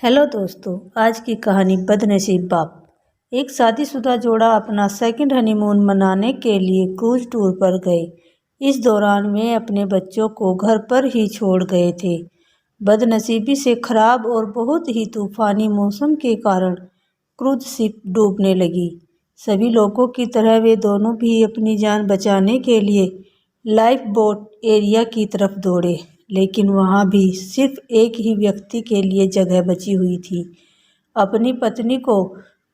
Hello दोस्तों, आज की कहानी बदनसीब बाप। एक शादीशुदा जोड़ा अपना सेकंड हनीमून मनाने के लिए क्रूज टूर पर गए। इस दौरान वे अपने बच्चों को घर पर ही छोड़ गए थे। बदनसीबी से खराब और बहुत ही तूफानी मौसम के कारण क्रूज शिप डूबने लगी। सभी लोगों की तरह वे दोनों भी अपनी जान बचाने के लिए लाइफ बोट एरिया की तरफ दौड़े, लेकिन वहाँ भी सिर्फ एक ही व्यक्ति के लिए जगह बची हुई थी। अपनी पत्नी को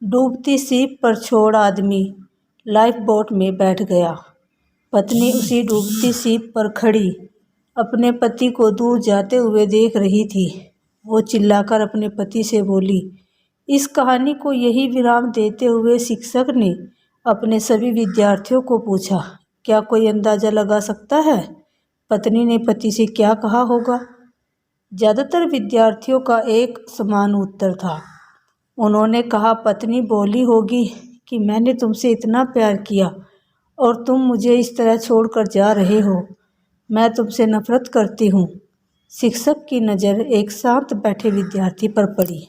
डूबती शिप पर छोड़ आदमी लाइफ बोट में बैठ गया। पत्नी उसी डूबती शिप पर खड़ी अपने पति को दूर जाते हुए देख रही थी। वो चिल्लाकर अपने पति से बोली। इस कहानी को यही विराम देते हुए शिक्षक ने अपने सभी विद्यार्थियों को पूछा, क्या कोई अंदाज़ा लगा सकता है पत्नी ने पति से क्या कहा होगा? ज़्यादातर विद्यार्थियों का एक समान उत्तर था। उन्होंने कहा, पत्नी बोली होगी कि मैंने तुमसे इतना प्यार किया और तुम मुझे इस तरह छोड़कर जा रहे हो। मैं तुमसे नफरत करती हूँ। शिक्षक की नज़र एक शांत बैठे विद्यार्थी पर पड़ी।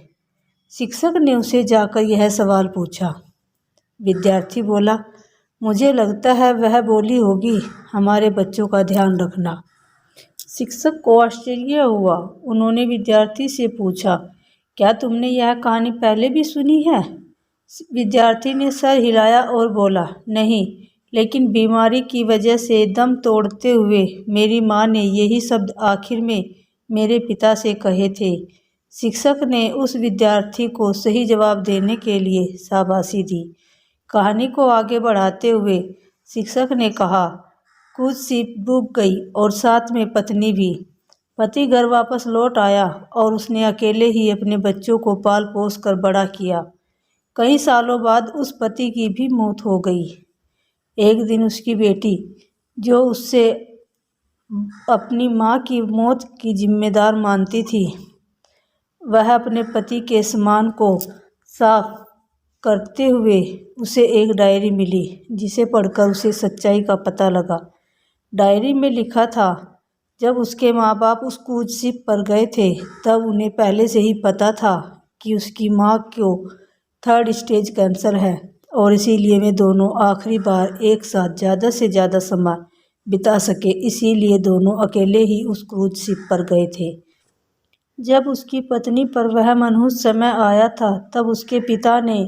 शिक्षक ने उसे जाकर यह सवाल पूछा। विद्यार्थी बोला, मुझे लगता है वह बोली होगी, हमारे बच्चों का ध्यान रखना। शिक्षक को आश्चर्य हुआ। उन्होंने विद्यार्थी से पूछा, क्या तुमने यह कहानी पहले भी सुनी है? विद्यार्थी ने सर हिलाया और बोला, नहीं, लेकिन बीमारी की वजह से दम तोड़ते हुए मेरी माँ ने यही शब्द आखिर में मेरे पिता से कहे थे। शिक्षक ने उस विद्यार्थी को सही जवाब देने के लिए शाबाशी दी। कहानी को आगे बढ़ाते हुए शिक्षक ने कहा, क्रूज शिप डूब गई और साथ में पत्नी भी। पति घर वापस लौट आया और उसने अकेले ही अपने बच्चों को पाल पोस कर बड़ा किया। कई सालों बाद उस पति की भी मौत हो गई। एक दिन उसकी बेटी, जो उससे अपनी माँ की मौत की जिम्मेदार मानती थी, वह अपने पति के सम्मान को साफ करते हुए उसे एक डायरी मिली, जिसे पढ़कर उसे सच्चाई का पता लगा। डायरी में लिखा था, जब उसके माँ बाप उस क्रूज शिप पर गए थे तब उन्हें पहले से ही पता था कि उसकी माँ को 3rd स्टेज कैंसर है और इसीलिए वे दोनों आखिरी बार एक साथ ज़्यादा से ज़्यादा समय बिता सके, इसीलिए दोनों अकेले ही उस क्रूज शिप पर गए थे। जब उसकी पत्नी पर वह मनहूस समय आया था तब उसके पिता ने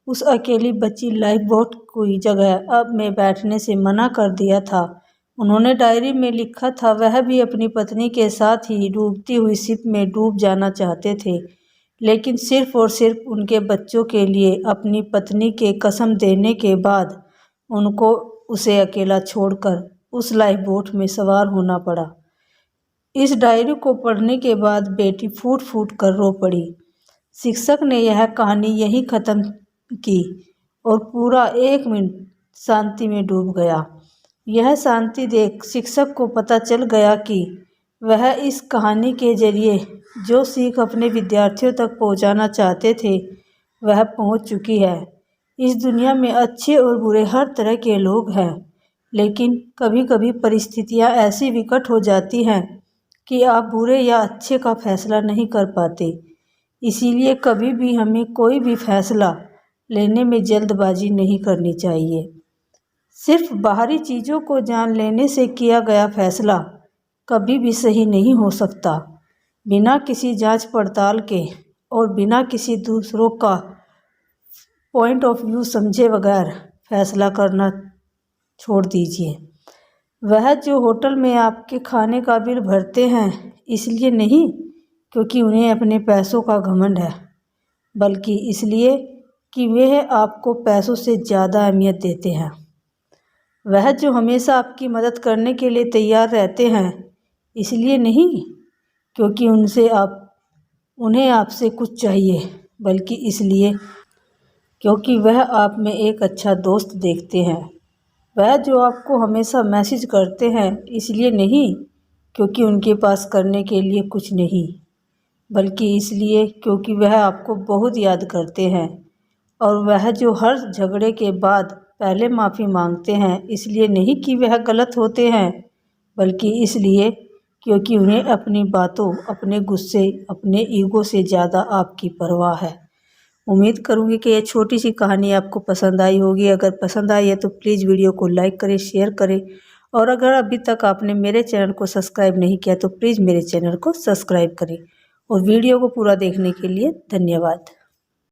उस अकेली बची लाइफ बोट की जगह अब में बैठने से मना कर दिया था। उन्होंने डायरी में लिखा था, वह भी अपनी पत्नी के साथ ही डूबती हुई शिप में डूब जाना चाहते थे, लेकिन सिर्फ और सिर्फ उनके बच्चों के लिए अपनी पत्नी के कसम देने के बाद उनको उसे अकेला छोड़कर उस लाइफ बोट में सवार होना पड़ा। इस डायरी को पढ़ने के बाद बेटी फूट फूट कर रो पड़ी। शिक्षक ने यह कहानी यहीं ख़त्म की और पूरा 1 मिनट शांति में डूब गया। यह शांति देख शिक्षक को पता चल गया कि वह इस कहानी के जरिए जो सीख अपने विद्यार्थियों तक पहुंचाना चाहते थे वह पहुंच चुकी है। इस दुनिया में अच्छे और बुरे हर तरह के लोग हैं, लेकिन कभी कभी परिस्थितियां ऐसी विकट हो जाती हैं कि आप बुरे या अच्छे का फैसला नहीं कर पाते। इसीलिए कभी भी हमें कोई भी फैसला लेने में जल्दबाजी नहीं करनी चाहिए। सिर्फ बाहरी चीज़ों को जान लेने से किया गया फैसला कभी भी सही नहीं हो सकता। बिना किसी जांच पड़ताल के और बिना किसी दूसरों का पॉइंट ऑफ व्यू समझे बगैर फैसला करना छोड़ दीजिए। वह जो होटल में आपके खाने का बिल भरते हैं इसलिए नहीं क्योंकि उन्हें अपने पैसों का घमंड है, बल्कि इसलिए कि वे आपको पैसों से ज़्यादा अहमियत देते हैं। वह जो हमेशा आपकी मदद करने के लिए तैयार रहते हैं इसलिए नहीं क्योंकि उन्हें आपसे कुछ चाहिए, बल्कि इसलिए क्योंकि वह आप में एक अच्छा दोस्त देखते हैं। वह जो आपको हमेशा मैसेज करते हैं इसलिए नहीं क्योंकि उनके पास करने के लिए कुछ नहीं, बल्कि इसलिए क्योंकि वह आपको बहुत याद करते हैं। और वह जो हर झगड़े के बाद पहले माफ़ी मांगते हैं इसलिए नहीं कि वह गलत होते हैं, बल्कि इसलिए क्योंकि उन्हें अपनी बातों, अपने गुस्से, अपने ईगो से ज़्यादा आपकी परवाह है। उम्मीद करूंगी कि यह छोटी सी कहानी आपको पसंद आई होगी। अगर पसंद आई है तो प्लीज़ वीडियो को लाइक करें, शेयर करें, और अगर अभी तक आपने मेरे चैनल को सब्सक्राइब नहीं किया तो प्लीज़ मेरे चैनल को सब्सक्राइब करें। और वीडियो को पूरा देखने के लिए धन्यवाद।